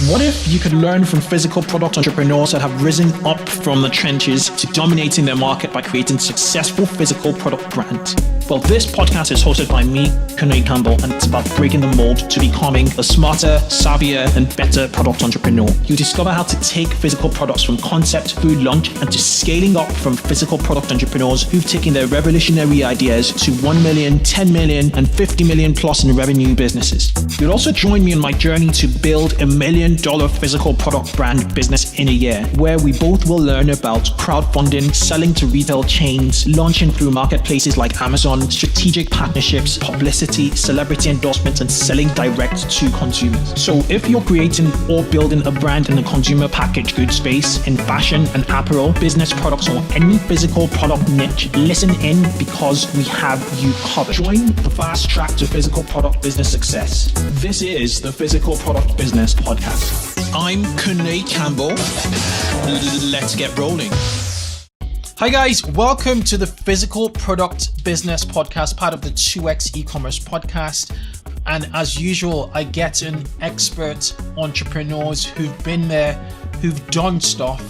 What if you could learn from physical product entrepreneurs that have risen up from the trenches to dominating their market by creating successful physical product brands? Well, this podcast is hosted by me, Kunle Campbell, and it's about breaking the mold to becoming a smarter, savvier, and better product entrepreneur. You discover how to take physical products from concept through launch and to scaling up from physical product entrepreneurs who've taken their revolutionary ideas to 1 million, 10 million, and 50 million plus in revenue businesses. You'll also join me on my journey to build $1 million physical product brand business in a year, where we both will learn about crowdfunding, selling to retail chains, launching through marketplaces like Amazon, strategic partnerships, publicity, celebrity endorsements, and selling direct to consumers. So if you're creating or building a brand in the consumer packaged goods space, in fashion and apparel, business products, or any physical product niche, listen in because we have you covered. Join the fast track to physical product business success. This is the Physical Product Business Podcast. I'm Kunle Campbell. Let's get rolling. Hi guys, welcome to the Physical Product Business Podcast, part of the 2X e-commerce podcast. And as usual, I get in expert entrepreneurs who've been there, who've done stuff,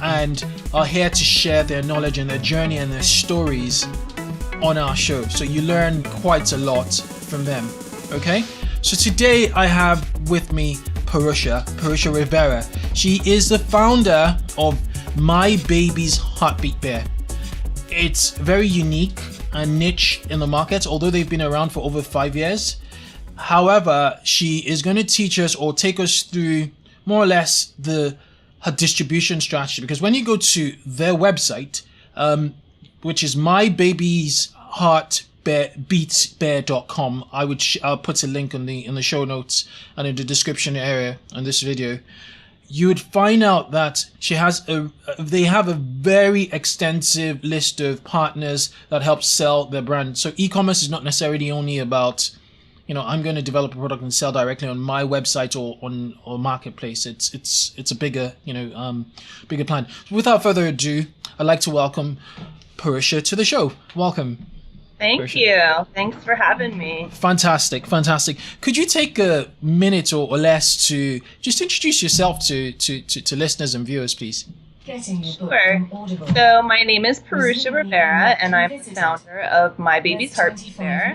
and are here to share their knowledge and their journey and their stories on our show. So you learn quite a lot from them, okay? So today I have with me Purushka Rivera. She is the founder of My Baby's Heartbeat Bear. It's very unique and niche in the market, although they've been around for over 5 years. However, she is going to teach us or take us through more or less her distribution strategy, because when you go to their website, which is mybabiesheartbeats.com, I'll put a link in the show notes and in the description area on this video. You would find out that they have a very extensive list of partners that help sell their brand. So e-commerce is not necessarily only about, I'm going to develop a product and sell directly on my website or marketplace. It's a bigger plan. Without further ado, I'd like to welcome Purushka to the show. Welcome. Thank you. Thanks for having me. Fantastic. Could you take a minute or less to just introduce yourself to listeners and viewers, please? Sure. So my name is Purushka Rivera, and I'm the founder of My Baby's Heartbeat Bear.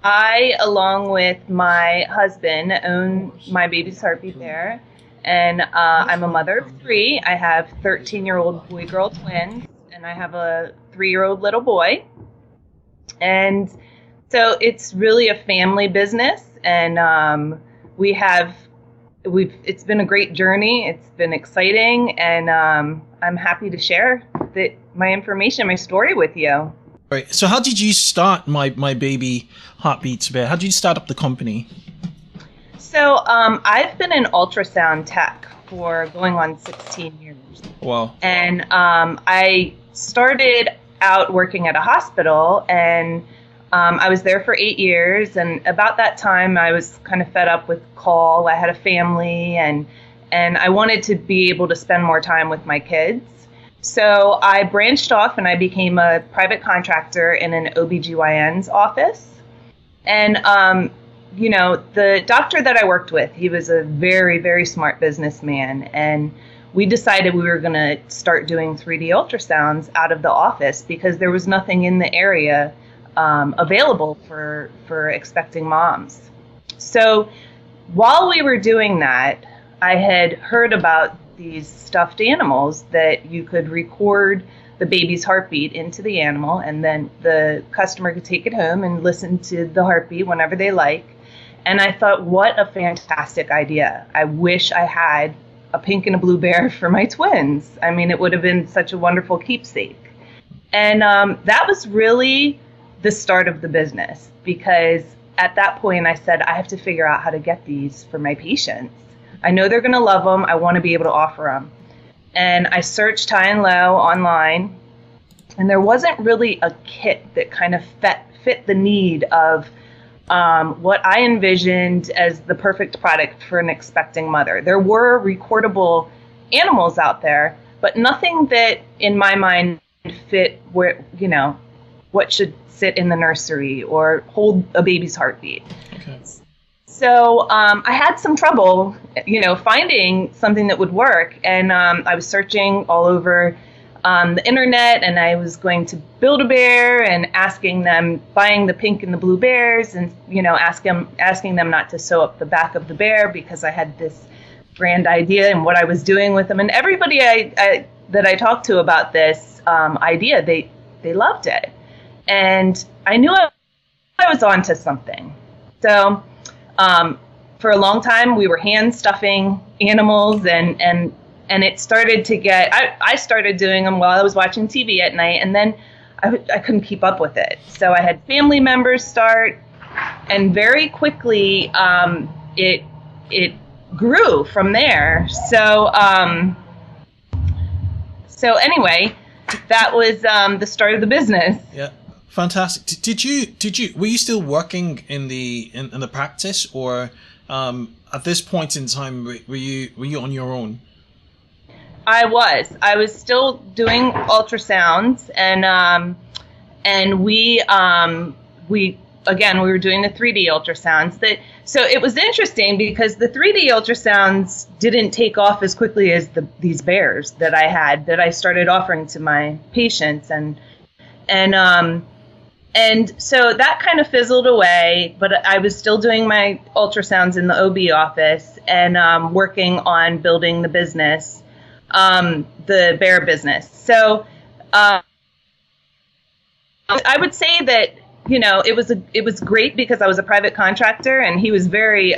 I, along with my husband, own My Baby's Heartbeat Bear, and I'm a mother of 3. I have 13-year-old boy-girl twins, and I have a 3-year-old little boy. And so it's really a family business, and it's been a great journey. It's been exciting, and I'm happy to share my information, my story with you. Right. So how did you start My Baby Heartbeats Bear? How did you start up the company? So I've been in ultrasound tech for going on 16 years. Wow. And I started out working at a hospital, and I was there for 8 years, and about that time I was kind of fed up with call. I had a family, and I wanted to be able to spend more time with my kids. So I branched off and I became a private contractor in an OBGYN's office. And the doctor that I worked with, he was a very, very smart businessman, and we decided we were going to start doing 3D ultrasounds out of the office because there was nothing in the area available for expecting moms. So while we were doing that, I had heard about these stuffed animals that you could record the baby's heartbeat into the animal, and then the customer could take it home and listen to the heartbeat whenever they like. And I thought, what a fantastic idea. I wish I had a pink and a blue bear for my twins. I mean, it would have been such a wonderful keepsake. And that was really the start of the business, because at that point I said, I have to figure out how to get these for my patients. I know they're going to love them. I want to be able to offer them. And I searched high and low online, and there wasn't really a kit that kind of fit the need of what I envisioned as the perfect product for an expecting mother. There were recordable animals out there, but nothing that in my mind fit where, what should sit in the nursery or hold a baby's heartbeat. Okay. So I had some trouble, finding something that would work. And I was searching all over the internet, and I was going to Build-A-Bear and buying the pink and the blue bears, and asking them not to sew up the back of the bear because I had this grand idea and what I was doing with them. And everybody that I talked to about this idea, they loved it, and I knew I was onto something. So for a long time, we were hand stuffing animals, and it started to get, I started doing them while I was watching TV at night, and then I couldn't keep up with it. So I had family members start, and very quickly it grew from there. So anyway, that was the start of the business. Yeah. Fantastic. Were you still working in the practice, or at this point in time were you on your own? I was still doing ultrasounds, and we were doing the 3D ultrasounds. So it was interesting because the 3D ultrasounds didn't take off as quickly as these bears that I started offering to my patients, and so that kind of fizzled away, but I was still doing my ultrasounds in the OB office and working on building the business, the bear business. So I would say that, it was great because I was a private contractor, and he was he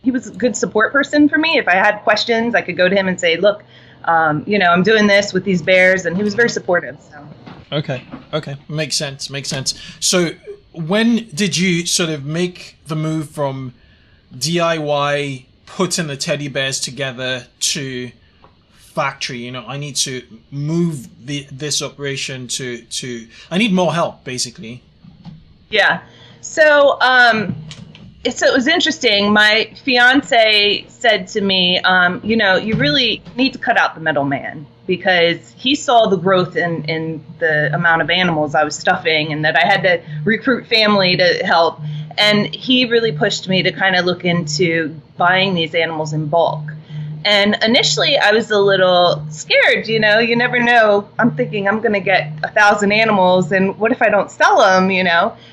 was a good support person for me. If I had questions, I could go to him and say, look, I'm doing this with these bears, and he was very supportive. So. Okay. Makes sense. So when did you sort of make the move from DIY, putting the teddy bears together, to factory? I need to move this operation to I need more help, basically. Yeah. So so it was interesting. My fiance said to me, you really need to cut out the middleman, because he saw the growth in the amount of animals I was stuffing, and that I had to recruit family to help. And he really pushed me to kind of look into buying these animals in bulk. And initially I was a little scared, you never know. I'm thinking I'm going to get 1,000 animals, and what if I don't sell them,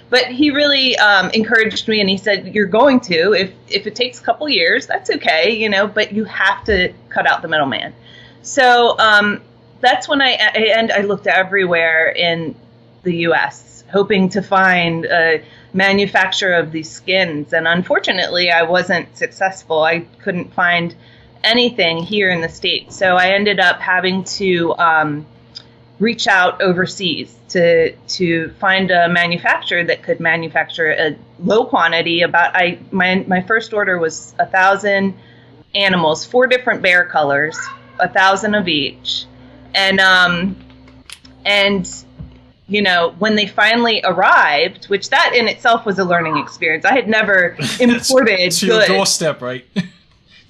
But he really encouraged me, and he said, you're going to, if it takes a couple years, that's okay, but you have to cut out the middleman. So that's when I looked everywhere in the U.S., hoping to find a manufacturer of these skins. And unfortunately, I wasn't successful. I couldn't find anything here in the States. So I ended up having to reach out overseas to find a manufacturer that could manufacture a low quantity. My first order was 1,000 animals, 4 different bear colors, 1,000 of each. And when they finally arrived, which that in itself was a learning experience. I had never imported to your doorstep, right?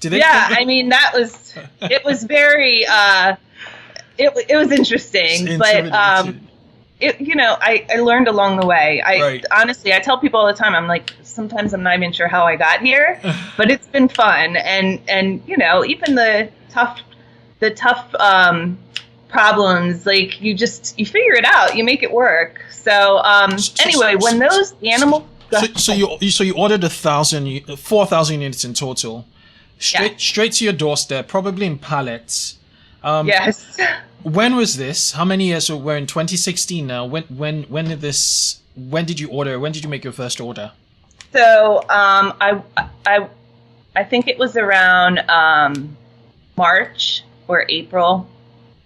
It was very, it was interesting, but, I learned along the way. Right. Honestly, I tell people all the time, I'm like, sometimes I'm not even sure how I got here, but it's been fun. And, even the tough problems, like you figure it out, you make it work. So, anyway, when those animals, so you ordered 4,000 units in total. Straight to your doorstep, probably in pallets. Yes. When was this? How many years? So we're in 2016 now. When did you order? When did you make your first order? So I think it was around March or April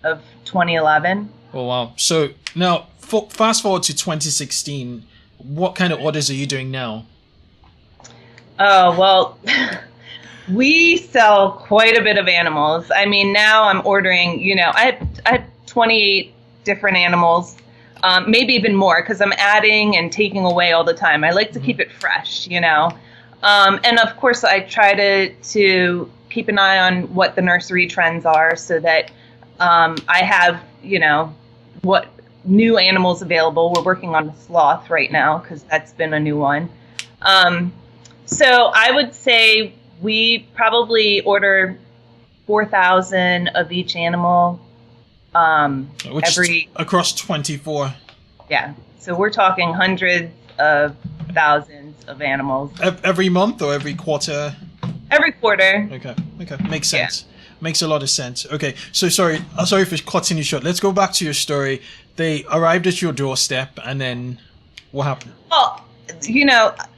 of 2011. Oh wow! So now fast forward to 2016. What kind of orders are you doing now? Oh well. We sell quite a bit of animals. I mean, now I'm ordering, I had 28 different animals, maybe even more, because I'm adding and taking away all the time. I like to keep it fresh, And of course, I try to keep an eye on what the nursery trends are, so that I have, what new animals available. We're working on a sloth right now, because that's been a new one. So I would say we probably order 4,000 of each animal Which every across 24. Yeah. So we're talking hundreds of thousands of animals. Every month or every quarter? Every quarter. Okay. Makes sense. Yeah. Makes a lot of sense. Okay. So sorry for cutting you short. Let's go back to your story. They arrived at your doorstep, and then what happened? Well,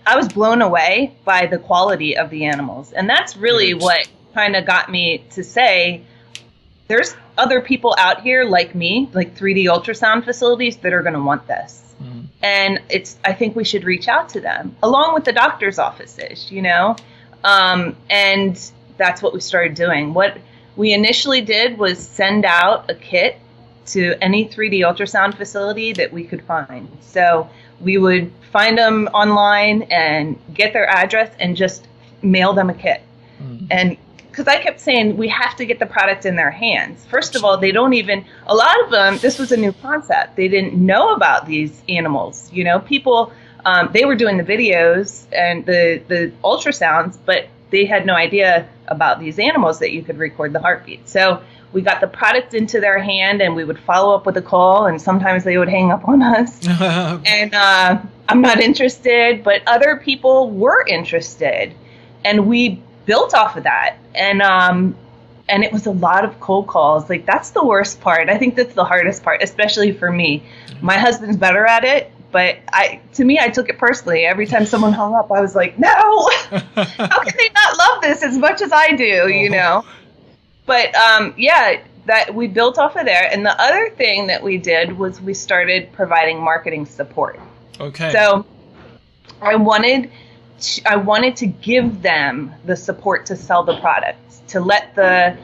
I was blown away by the quality of the animals. And that's really what kind of got me to say, there's other people out here like me, like 3D ultrasound facilities that are going to want this. And I think we should reach out to them along with the doctor's offices, and that's what we started doing. What we initially did was send out a kit to any 3D ultrasound facility that we could find. So we would find them online and get their address and just mail them a kit. And because I kept saying we have to get the product in their hands. First of all, a lot of them, this was a new concept. They didn't know about these animals. People, they were doing the videos and the ultrasounds, but they had no idea about these animals that you could record the heartbeat. So we got the product into their hand and we would follow up with a call, and sometimes they would hang up on us. And I'm not interested, but other people were interested. And we built off of that. And it was a lot of cold calls. Like, that's the worst part. I think that's the hardest part, especially for me. My husband's better at it, but I took it personally. Every time someone hung up, I was like, no, how can they not love this as much as I do, But that we built off of there. And the other thing that we did was we started providing marketing support. Okay. So I wanted to give them the support to sell the products, to let the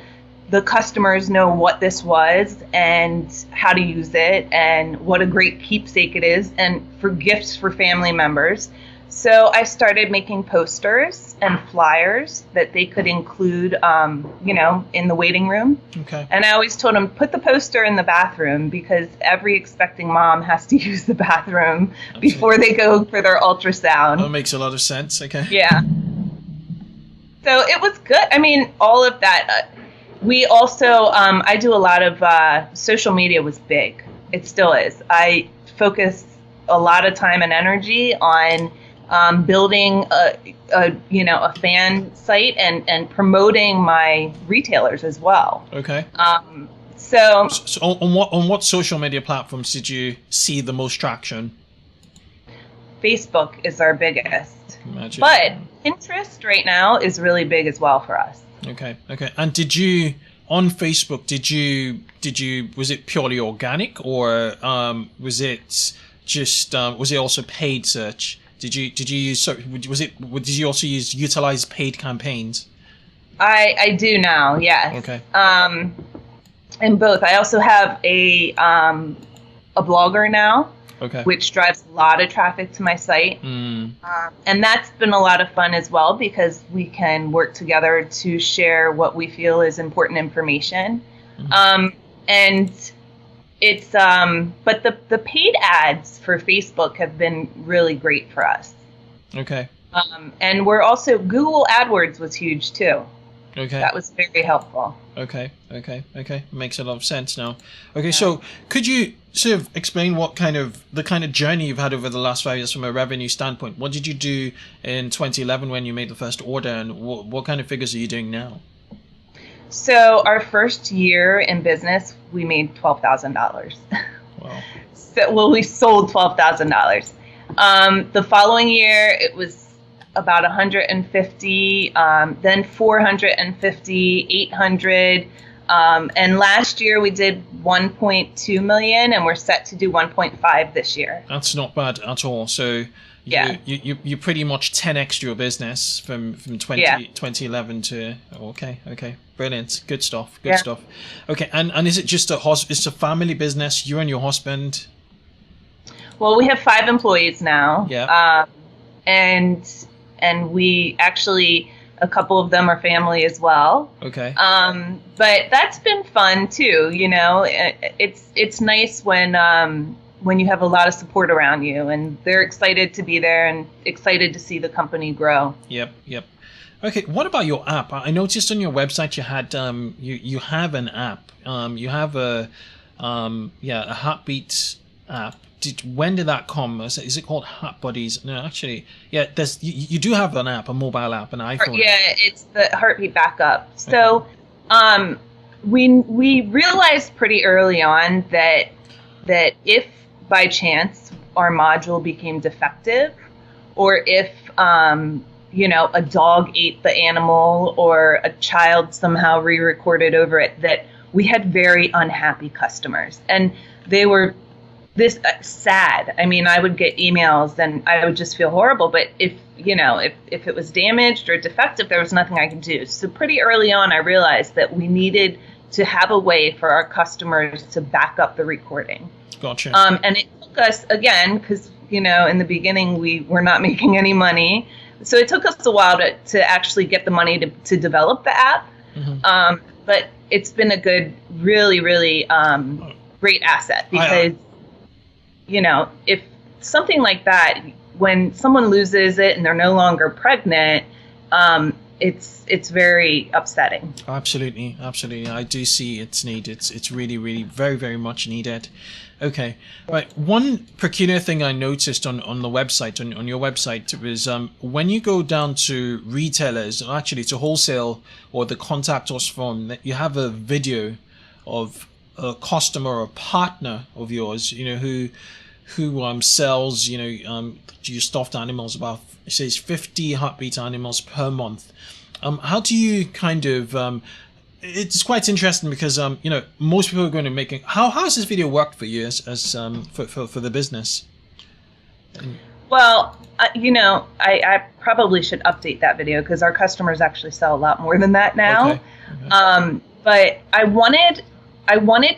customers know what this was and how to use it and what a great keepsake it is, and for gifts for family members. So I started making posters and flyers that they could include, in the waiting room. Okay. And I always told them, put the poster in the bathroom, because every expecting mom has to use the bathroom before they go for their ultrasound. That makes a lot of sense. Okay. Yeah. So it was good. I mean, all of that. We also, I do a lot of social media was big. It still is. I focus a lot of time and energy on building a fan site and promoting my retailers as well. Okay. So on what social media platforms did you see the most traction? Facebook is our biggest. Imagine. But Pinterest right now is really big as well for us. Okay. And on Facebook, was it purely organic, or was it just was it also paid search? Did you also utilize paid campaigns? I do now, yes. Okay. In both. I also have a blogger now. Okay. Which drives a lot of traffic to my site. And that's been a lot of fun as well, because we can work together to share what we feel is important information. And it's, but the paid ads for Facebook have been really great for us. Okay. And we're also, Google AdWords was huge too. Okay. That was very helpful. Okay. Makes a lot of sense now. Okay, yeah. So could you sort of explain the kind of journey you've had over the last 5 years from a revenue standpoint? What did you do in 2011 when you made the first order, and what kind of figures are you doing now? So our first year in business, we made $12,000. Wow. We sold $12,000. The following year, it was about 150, then 450, 800. And last year we did 1.2 million, and we're set to do 1.5 this year. That's not bad at all. So you pretty much 10x your business from 2011 to, okay. Brilliant. Good stuff. Okay. And is it just it's a family business, you and your husband? Well, we have 5 employees now. Yeah. And we actually, a couple of them are family as well. Okay. But that's been fun too. It's nice when when you have a lot of support around you, and they're excited to be there and excited to see the company grow. Yep. Okay, what about your app? I noticed on your website you had you have an app. You have a Heartbeat app. When did that come? Is it called Heart Buddies? No, actually, yeah. You do have an app, a mobile app, an iPhone. Yeah, it's the Heartbeat Backup. So, we realized pretty early on that if by chance our module became defective, or if a dog ate the animal or a child somehow re-recorded over it, that we had very unhappy customers, and they were this sad. I mean, I would get emails and I would just feel horrible. But if it was damaged or defective, there was nothing I could do. So pretty early on, I realized that we needed to have a way for our customers to back up the recording. Gotcha. And it took us, again, because, in the beginning we were not making any money. So it took us a while to actually get the money to develop the app. Mm-hmm. But it's been a good, really, really great asset, because, if something like that, when someone loses it and they're no longer pregnant, it's very upsetting. Absolutely. I do see its need. It's really, really very, very much needed. Okay. Right. One peculiar thing I noticed on the website, on your website, was when you go down to retailers, actually to wholesale or the contact us form, you have a video of a customer or partner of yours, who sells, your stuffed animals, about, it says 50 Heartbeat animals per month. How do you kind of, it's quite interesting because, most people are going to make it. How has this video worked for you as for the business? Well, I probably should update that video, because our customers actually sell a lot more than that now. Okay. But I wanted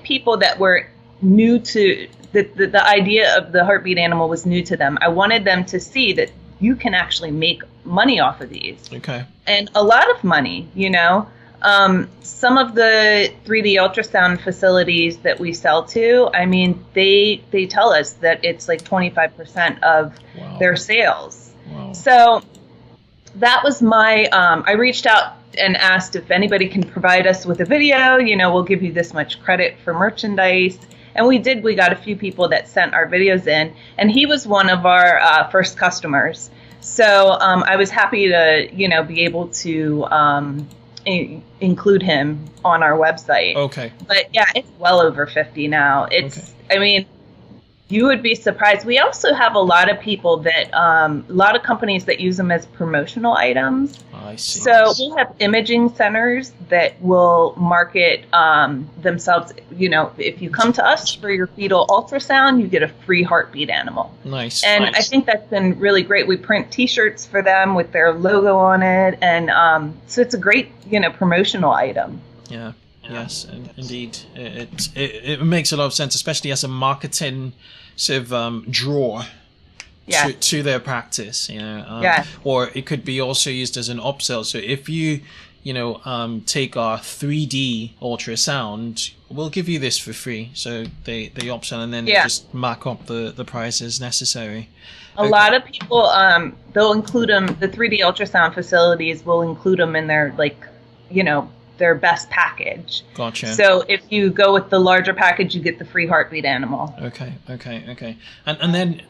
people that were new to the idea of the Heartbeat animal was new to them. I wanted them to see that you can actually make money off of these. Okay. And a lot of money, some of the 3D ultrasound facilities that we sell to, I mean, they tell us that it's like 25% of their sales. Wow. So that was my, I reached out and asked if anybody can provide us with a video, we'll give you this much credit for merchandise. And we did. We got a few people that sent our videos in, and he was one of our first customers. So I was happy to, be able to include him on our website. Okay. But yeah, it's well over 50 now. I mean, you would be surprised. We also have a lot of people that, a lot of companies that use them as promotional items. I see. So we'll have imaging centers that will market themselves. If you come to us for your fetal ultrasound, you get a free Heartbeat animal. Nice. And I think that's been really great. We print T-shirts for them with their logo on it, and so it's a great, promotional item. Yeah. Yes, indeed. It makes a lot of sense, especially as a marketing sort of draw to their practice, or it could be also used as an upsell. So if you take our 3D ultrasound, we'll give you this for free. So they upsell, and then they just mark up the price as necessary. A lot of people, they'll include them, the 3D ultrasound facilities will include them in their, their best package. Gotcha. So if you go with the larger package, you get the free Heartbeat animal. Okay. And then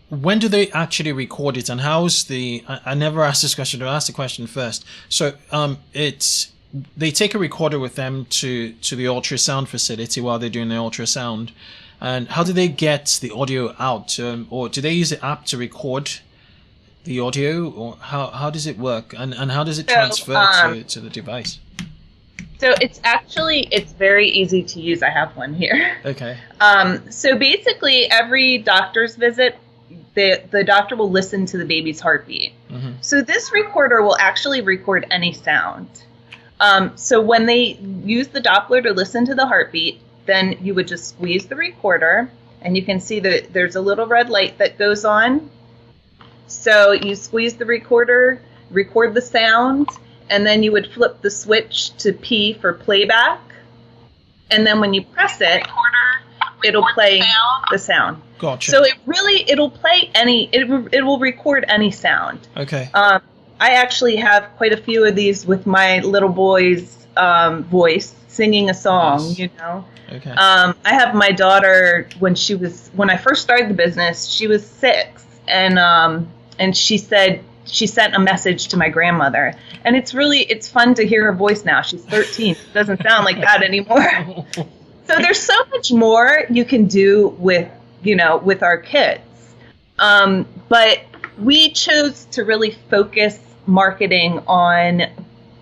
when do they actually record it, and how's I never asked this question, I'll ask the question first. So they take a recorder with them to the ultrasound facility while they're doing the ultrasound, and how do they get the audio out, or do they use the app to record the audio, or how does it work, and how does it transfer to the device? So it's very easy to use. I have one here. Okay. So basically every doctor's visit, the doctor will listen to the baby's heartbeat. Mm-hmm. So this recorder will actually record any sound. So when they use the Doppler to listen to the heartbeat, then you would just squeeze the recorder, and you can see that there's a little red light that goes on. So you squeeze the recorder, record the sound, and then you would flip the switch to P for playback. And then when you press it, it'll play the sound. Gotcha. So it'll play it will record any sound. Okay. I actually have quite a few of these with my little boy's voice singing a song. Nice. You know. Okay. I have my daughter when I first started the business, she was 6, and she said she sent a message to my grandmother, and it's fun to hear her voice now. She's 13. It doesn't sound like that anymore. So there's so much more you can do with our kids. But we chose to really focus marketing on,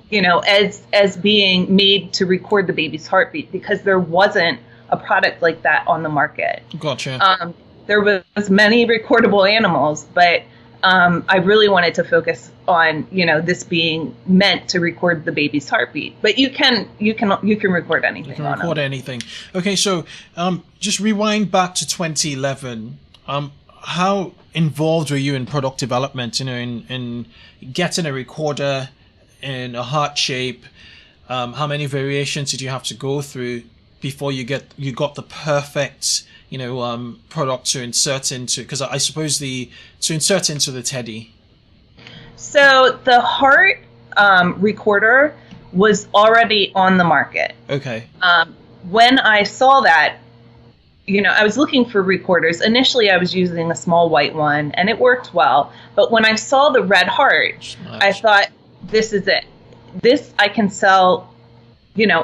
as being made to record the baby's heartbeat, because there wasn't a product like that on the market. Gotcha. There was many recordable animals, but I really wanted to focus on, this being meant to record the baby's heartbeat. But you can record anything. You can record anything. Okay, so just rewind back to 2011. How involved were you in product development? In getting a recorder in a heart shape? How many variations did you have to go through before you got the perfect product to insert into? Because I suppose to insert into the teddy. So the heart recorder was already on the market. Okay. When I saw that, I was looking for recorders. Initially, I was using a small white one, and it worked well. But when I saw the red heart, Nice. I thought, this is it. This I can sell,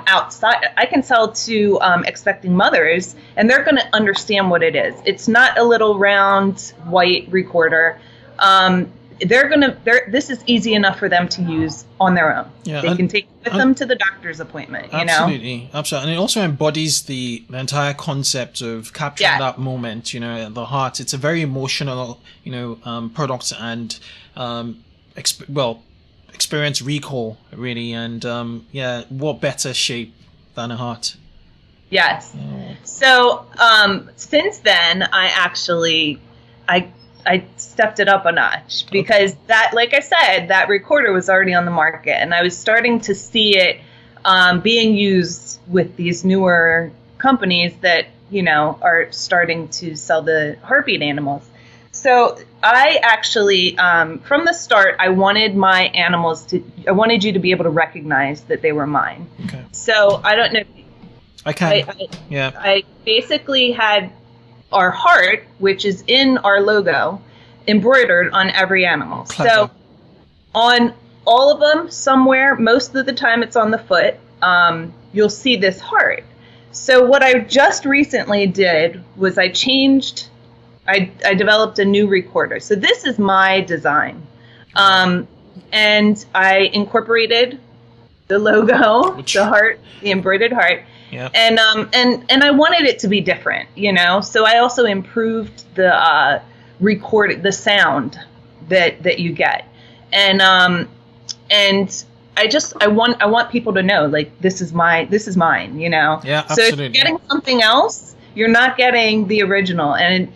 outside. I can sell to expecting mothers, and they're going to understand what it is. It's not a little round white recorder. This is easy enough for them to use on their own. Yeah, they can take it with them to the doctor's appointment. Absolutely. And it also embodies the entire concept of capturing that moment. The heart. It's a very emotional, product, and experience recall really. And what better shape than a heart? Yes. Yeah. So since then, I stepped it up a notch, because that, like I said, that recorder was already on the market, and I was starting to see it being used with these newer companies that, are starting to sell the heartbeat animals. So I actually, from the start, I wanted you to be able to recognize that they were mine. Okay. So I don't know. I can. I basically had our heart, which is in our logo, embroidered on every animal. Clever. So on all of them, somewhere, most of the time it's on the foot, you'll see this heart. So what I just recently did was I developed a new recorder. So this is my design. And I incorporated the logo, the heart, the embroidered heart. Yep. And I wanted it to be different, So I also improved the the sound that you get, and I want people to know, like, this is mine, Yeah, absolutely. So if you're getting something else, you're not getting the original, and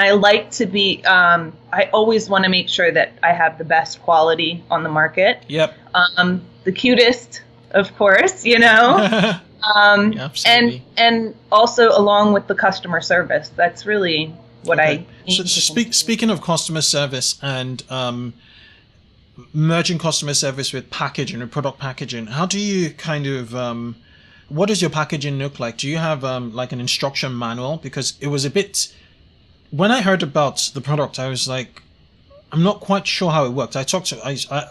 I like to be I always want to make sure that I have the best quality on the market. Yep. The cutest, of course, Absolutely. and also along with the customer service. That's really what I aim So to speaking of customer service and merging customer service with packaging or product packaging, how do you kind of what does your packaging look like? Do you have like an instruction manual? Because it was a bit, when I heard about the product, I was like, I'm not quite sure how it worked.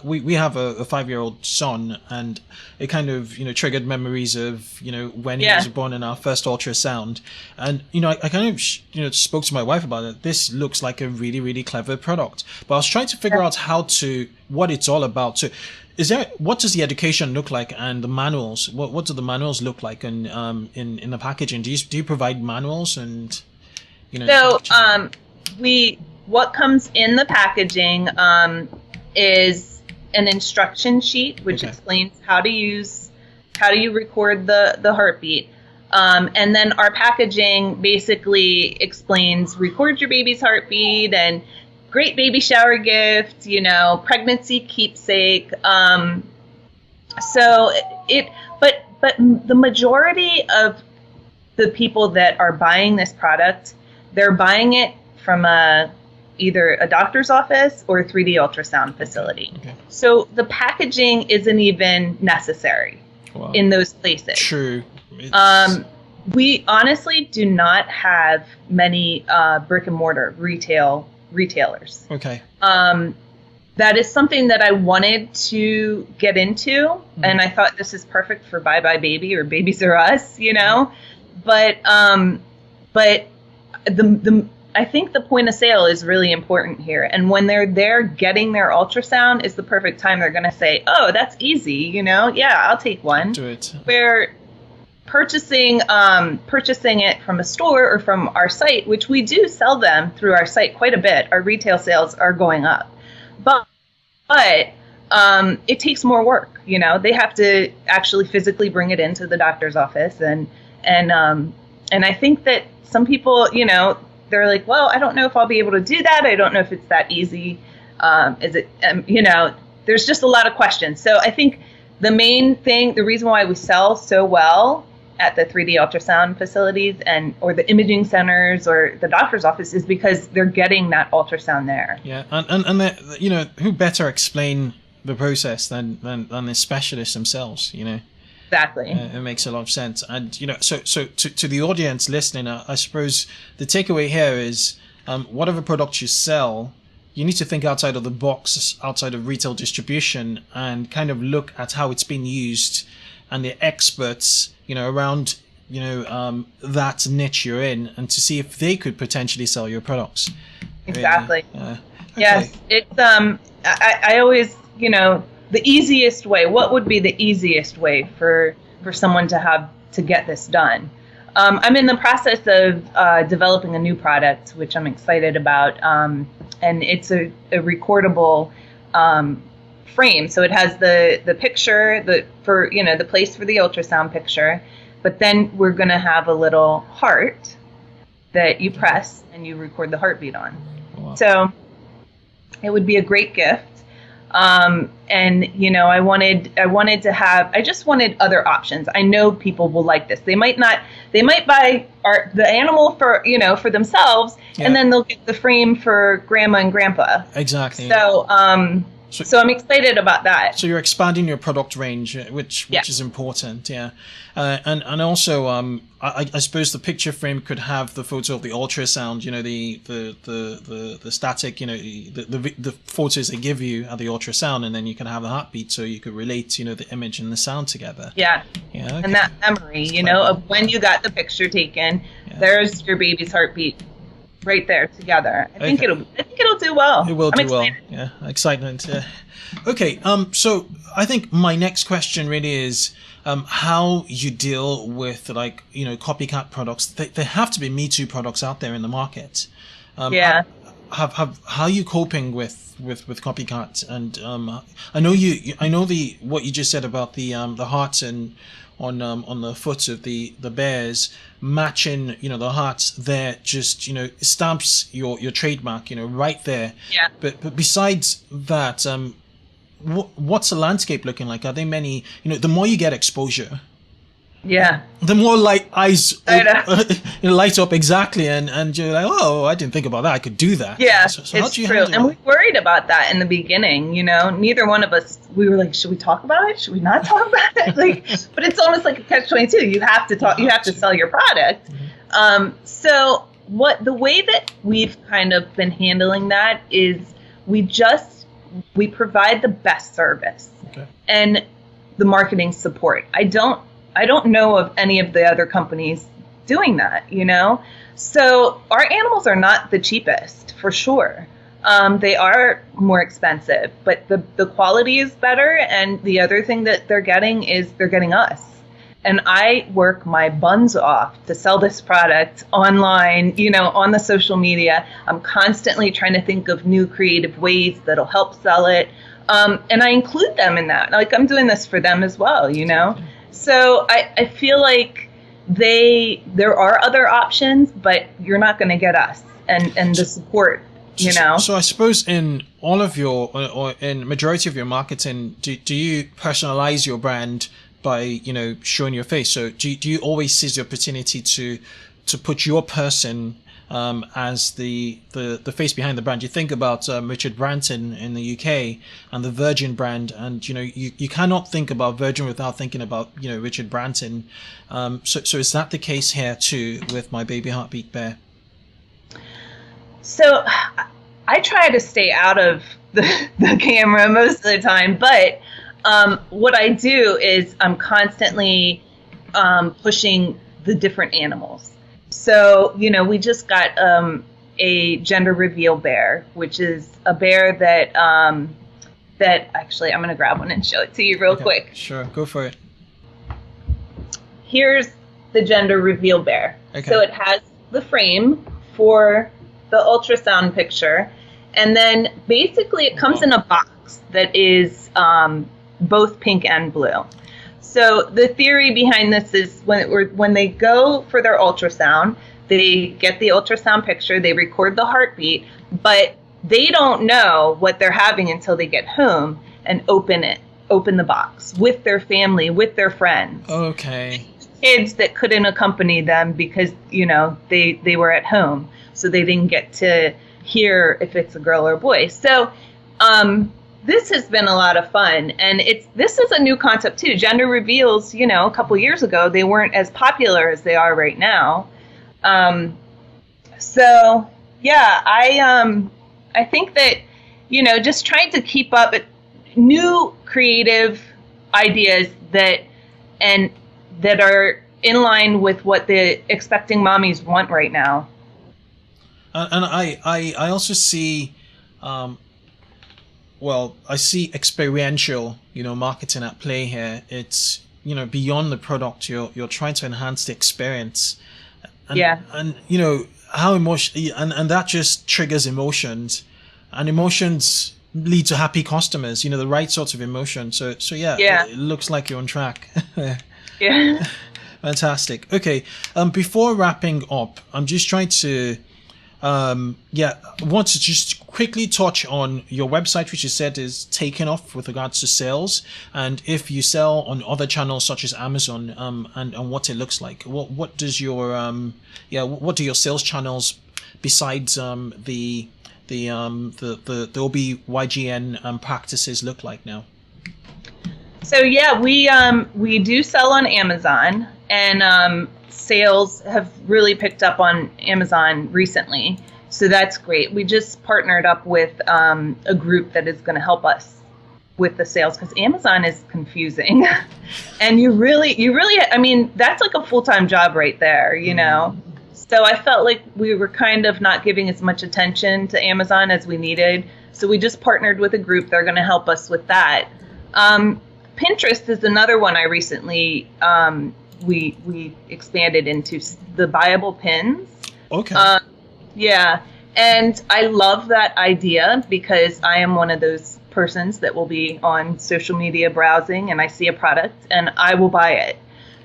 We have a 5-year-old son, and it kind of, triggered memories of, when he was born in our first ultrasound. And, I kind of, spoke to my wife about it. This looks like a really, really clever product. But I was trying to figure out what it's all about. So what does the education look like, and the manuals? What do the manuals look like in the packaging? Do you provide manuals and, what comes in the packaging is an instruction sheet, which explains how do you record the heartbeat. And then our packaging basically explains record your baby's heartbeat and great baby shower gift, pregnancy keepsake. But the majority of the people that are buying this product, they're buying it from either a doctor's office or a 3D ultrasound facility. Okay. So the packaging isn't even necessary in those places. True. We honestly do not have many brick and mortar retailers. Okay. That is something that I wanted to get into, and I thought this is perfect for Bye Bye Baby or Babies R Us, you know. But I think the point of sale is really important here. And when they're there getting their ultrasound is the perfect time. They're going to say, oh, that's easy. You know, yeah, I'll take one. Do it. Where purchasing it from a store or from our site, which we do sell them through our site quite a bit. Our retail sales are going up. But it takes more work. You know, they have to actually physically bring it into the doctor's office. And I think that some people, you know, they're like, well, I don't know if I'll be able to do that. I don't know if it's that easy. Is it, you know, there's just a lot of questions. So I think the main thing, the reason why we sell so well at the 3D ultrasound facilities or the imaging centers or the doctor's office is because they're getting that ultrasound there. Yeah. And you know, who better explain the process than the specialists themselves, you know? Exactly. It makes a lot of sense. And, you know, so to the audience listening, I suppose the takeaway here is whatever product you sell, you need to think outside of the box, outside of retail distribution, and kind of look at how it's been used and the experts, you know, around, you know, that niche you're in, and to see if they could potentially sell your products. Exactly. Okay. Yes. It's, I always, you know, the easiest way, what would be the easiest way for someone to get this done? I'm in the process of developing a new product, which I'm excited about. And it's a recordable frame. So it has the picture for, you know, the place for the ultrasound picture. But then we're going to have a little heart that you press and you record the heartbeat on. Wow. So it would be a great gift. And, you know, I just wanted other options. I know people will like this. They might buy the animal for, you know, for themselves, and then they'll get the frame for grandma and grandpa. Exactly. So I'm excited about that. So you're expanding your product range, which is important, and also I suppose the picture frame could have the photo of the ultrasound, you know, the static, you know, the photos they give you at the ultrasound, and then you can have the heartbeat, so you could relate, you know, the image and the sound together. Yeah. Okay. And that memory, you know, of when you got the picture taken, there's your baby's heartbeat. Right there together. I think it'll do well. It will do well. Yeah, excitement. Yeah. Okay. So I think my next question really is how you deal with, like, you know, copycat products. There have to be Me Too products out there in the market. How are you coping with copycat? And I know what you just said about the hearts and on the foot of the bears, matching, you know, the hearts there, just, you know, stamps your trademark, you know, right there. Yeah. But besides that, what's the landscape looking like? Are there many, you know, the more you get exposure, the more eyes light up, exactly, and you're like, oh, I didn't think about that. I could do that. Yeah, so it's true. And we worried about that in the beginning. You know, neither one of us. We were like, should we talk about it? Should we not talk about it? Like, but it's almost like a catch-22. You have to talk. You have to sell your product. Mm-hmm. So the way that we've kind of been handling that is we provide the best service and the marketing support. I don't know of any of the other companies doing that, you know? So our animals are not the cheapest, for sure. They are more expensive, but the quality is better. And the other thing that they're getting is they're getting us. And I work my buns off to sell this product online, you know, on the social media. I'm constantly trying to think of new creative ways that'll help sell it. And I include them in that. Like, I'm doing this for them as well, you know? So I feel like there are other options, but you're not going to get us and the support, you know. So I suppose in all of your, or in majority of your marketing, do you personalize your brand showing your face. So do you always seize the opportunity to put your person as the face behind the brand? You think about Richard Branson in the UK and the Virgin brand, and you cannot think about Virgin without thinking about Richard Branson. So is that the case here too with My Baby Heartbeat Bear? So I try to stay out of the camera most of the time, but what I do is I'm constantly pushing the different animals. So, we just got a gender reveal bear, which is a bear that actually I'm going to grab one and show it to you real quick. Sure, go for it. Here's the gender reveal bear. Okay. So it has the frame for the ultrasound picture, and then basically it comes in a box that is both pink and blue. So the theory behind this is when they go for their ultrasound, they get the ultrasound picture, they record the heartbeat, but they don't know what they're having until they get home and open the box with their family, with their friends. Okay. Kids that couldn't accompany them because, they were at home, so they didn't get to hear if it's a girl or a boy. So, this has been a lot of fun, and this is a new concept too. Gender reveals, a couple years ago, they weren't as popular as they are right now. So yeah, I think that, just trying to keep up with new creative ideas that are in line with what the expecting mommies want right now. And I also see, I see experiential, marketing at play here. It's, beyond the product, you're trying to enhance the experience. And, yeah. And, how and that just triggers emotions, and emotions lead to happy customers, the right sorts of emotion. So yeah. It looks like you're on track. Yeah. Fantastic. Okay. Before wrapping up, I'm just trying to, I want to just quickly touch on your website, which you said is taken off with regards to sales, and if you sell on other channels such as Amazon, and what it looks like. What does your what do your sales channels besides the OBYGN practices look like now? So yeah, we do sell on Amazon, and sales have really picked up on Amazon recently. So that's great. We just partnered up with a group that is going to help us with the sales, because Amazon is confusing. And you really, I mean, that's like a full-time job right there, So I felt like we were kind of not giving as much attention to Amazon as we needed. So we just partnered with a group. They're going to help us with that. Pinterest is another one I recently we expanded into, the buyable pins. Okay. Yeah, and I love that idea because I am one of those persons that will be on social media browsing and I see a product and I will buy it.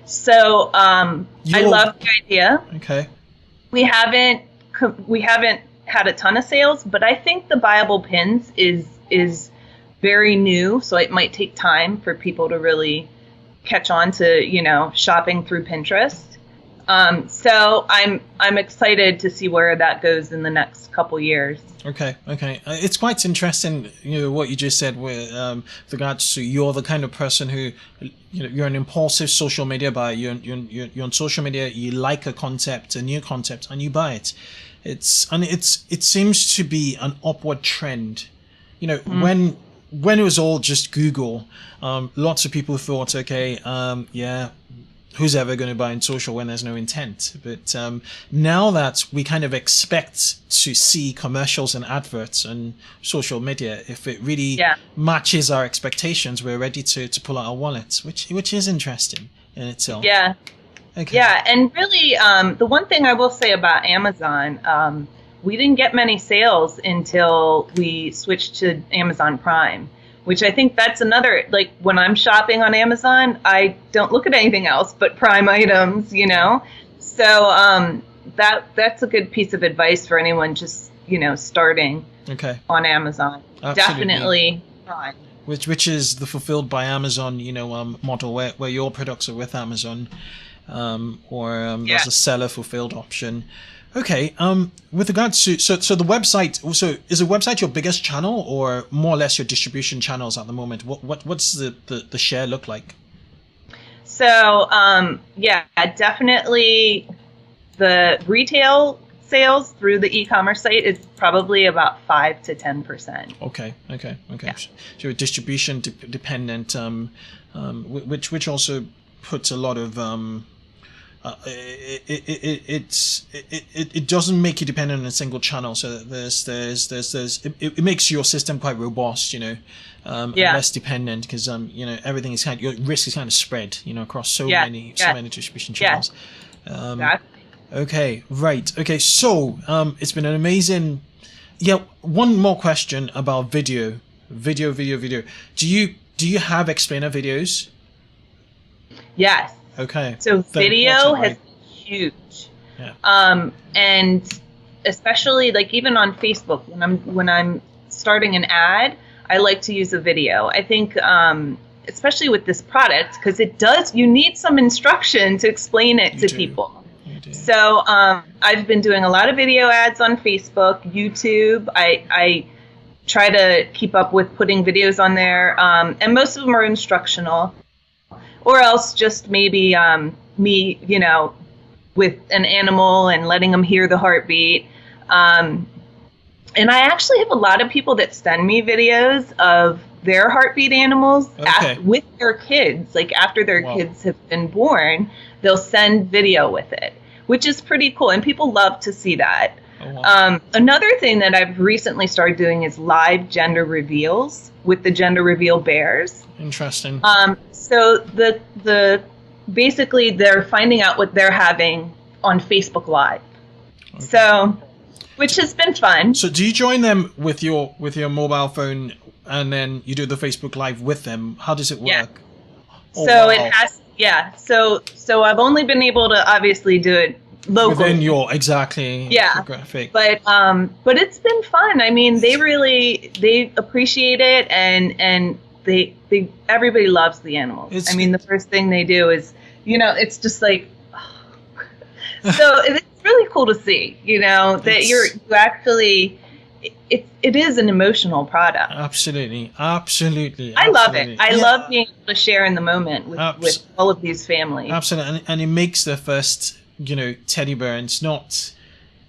So I love the idea. Okay. We haven't had a ton of sales, but I think the buyable pins is very new, so it might take time for people to really catch on to, shopping through Pinterest. So I'm excited to see where that goes in the next couple years. Okay. It's quite interesting, what you just said with regards to you're the kind of person who, you're an impulsive social media buyer. You're on social media. You like a new concept, and you buy it. It seems to be an upward trend. When it was all just Google, lots of people thought, okay, who's ever going to buy in social when there's no intent? But now that we kind of expect to see commercials and adverts on social media, if it really matches our expectations, we're ready to pull out our wallets, which is interesting in itself. Yeah. Okay. Yeah, and really, the one thing I will say about Amazon, we didn't get many sales until we switched to Amazon Prime, which I think that's another, like when I'm shopping on Amazon, I don't look at anything else but Prime items, So that's a good piece of advice for anyone just, starting on Amazon. Absolutely. Definitely Prime. which is the fulfilled by Amazon, model where your products are with Amazon, or Yeah. there's a seller fulfilled option. Okay. With regards to so the website, also is the website your biggest channel, or more or less your distribution channels at the moment? What's the share look like? So, yeah, definitely the retail sales through the e-commerce site is probably about 5 to 10%. Okay. Yeah. So you're distribution dependent, which also puts a lot of it doesn't make you dependent on a single channel. So it makes your system quite robust, Yeah. less dependent, because everything is your risk is kind of spread, across so many distribution channels. Exactly. Okay, right. Okay, so it's been an amazing. Yeah, one more question about video. Do you have explainer videos? Yes. Okay. So They're video important, has right? been huge. Yeah. And especially like even on Facebook, when I'm starting an ad, I like to use a video. I think especially with this product, because you need some instruction to explain it to people. You do. So I've been doing a lot of video ads on Facebook, YouTube. I try to keep up with putting videos on there, and most of them are instructional, or else just maybe me, with an animal and letting them hear the heartbeat. And I actually have a lot of people that send me videos of their heartbeat animals with their kids. Like after their kids have been born, they'll send video with it, which is pretty cool. And people love to see that. Oh, wow. Another thing that I've recently started doing is live gender reveals with the gender reveal bears. Interesting. So the basically they're finding out what they're having on Facebook Live. Okay. So, which has been fun. So do you join them with your mobile phone, and then you do the Facebook Live with them? How does it work? Yeah. Oh, So wow. it has, yeah. So I've only been able to obviously do it locally. Within your graphic. But it's been fun. I mean, they appreciate it, and they everybody loves the animals. I mean, the first thing they do is, it's just like, so it's really cool to see, that you actually. It is an emotional product. Absolutely. I love it. I love being able to share in the moment with all of these families. Absolutely, and it makes their first, teddy bear. And it's not,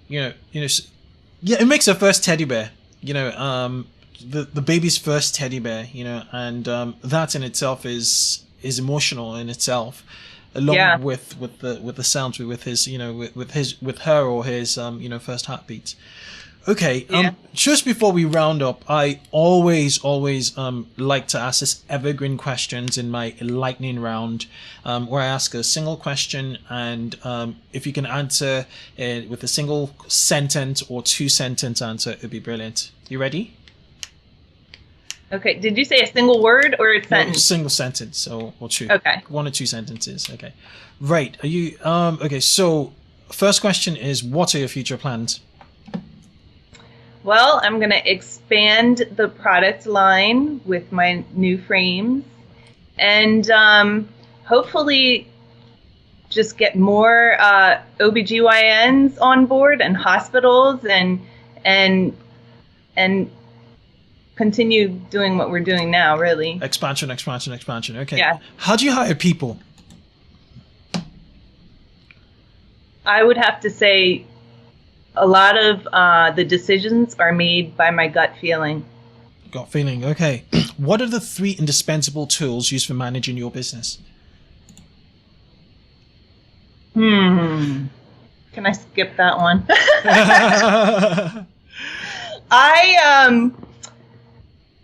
it makes their first teddy bear. The baby's first teddy bear. And that in itself is emotional in itself, along with the sounds with his, with her or his, first heartbeat. Okay, just before we round up, I always like to ask this evergreen questions in my lightning round, where I ask a single question, and if you can answer it with a single sentence or 2-sentence answer, it'd be brilliant. You ready? Okay, did you say a single word or a sentence? No, single sentence or 2. Okay. 1 or 2 sentences. Okay. Right. Are you okay, so first question is, what are your future plans? Well, I'm going to expand the product line with my new frames, and hopefully just get more OBGYNs on board and hospitals, and continue doing what we're doing now, really. Expansion. Okay. Yeah. How do you hire people? I would have to say a lot of the decisions are made by my gut feeling. Gut feeling. Okay. What are the 3 indispensable tools used for managing your business? Can I skip that one?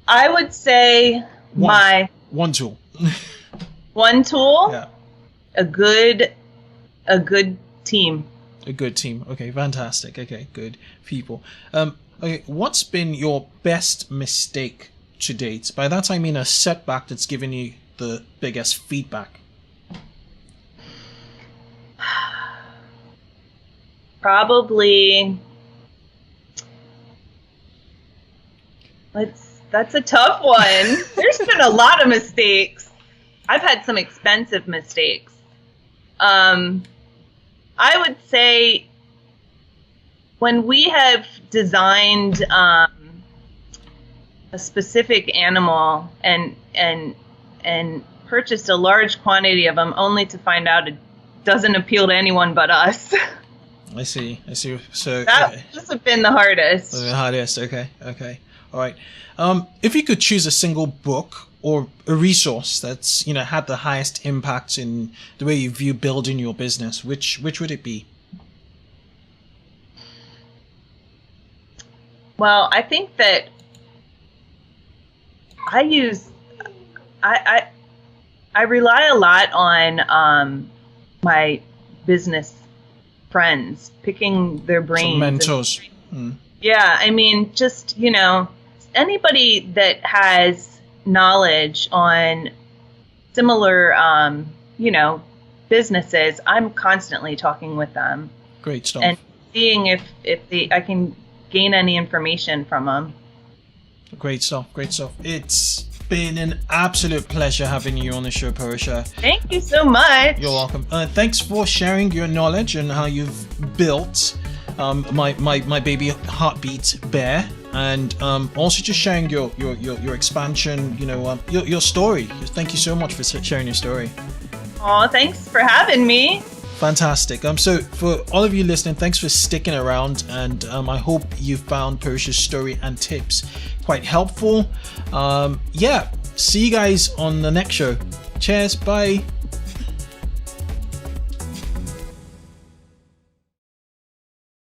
I would say one tool. One tool. Yeah. A good team. A good team. Okay, fantastic. Okay, good people. Okay, what's been your best mistake to date? By that I mean a setback that's given you the biggest feedback. Probably. Let's that's a tough one. There's been a lot of mistakes. I've had some expensive mistakes. I would say when we have designed a specific animal and purchased a large quantity of them, only to find out it doesn't appeal to anyone but us. I see. So that just have been the hardest. The hardest. Okay. All right. If you could choose a single book or a resource that's had the highest impact in the way you view building your business, which would it be? Well, I think that I rely a lot on my business friends, picking their brains. Some mentors. Yeah, I mean, just, anybody that has knowledge on similar, businesses, I'm constantly talking with them. Great stuff. And seeing if I can gain any information from them. Great stuff. It's been an absolute pleasure having you on the show, Purusha. Thank you so much. You're welcome. Thanks for sharing your knowledge and how you've built my baby heartbeat bear, and also just sharing your expansion, your story. Thank you so much for sharing your story. Oh, thanks for having me. Fantastic. So for all of you listening, thanks for sticking around, and I hope you found Purusha's story and tips quite helpful. See you guys on the next show. Cheers. Bye.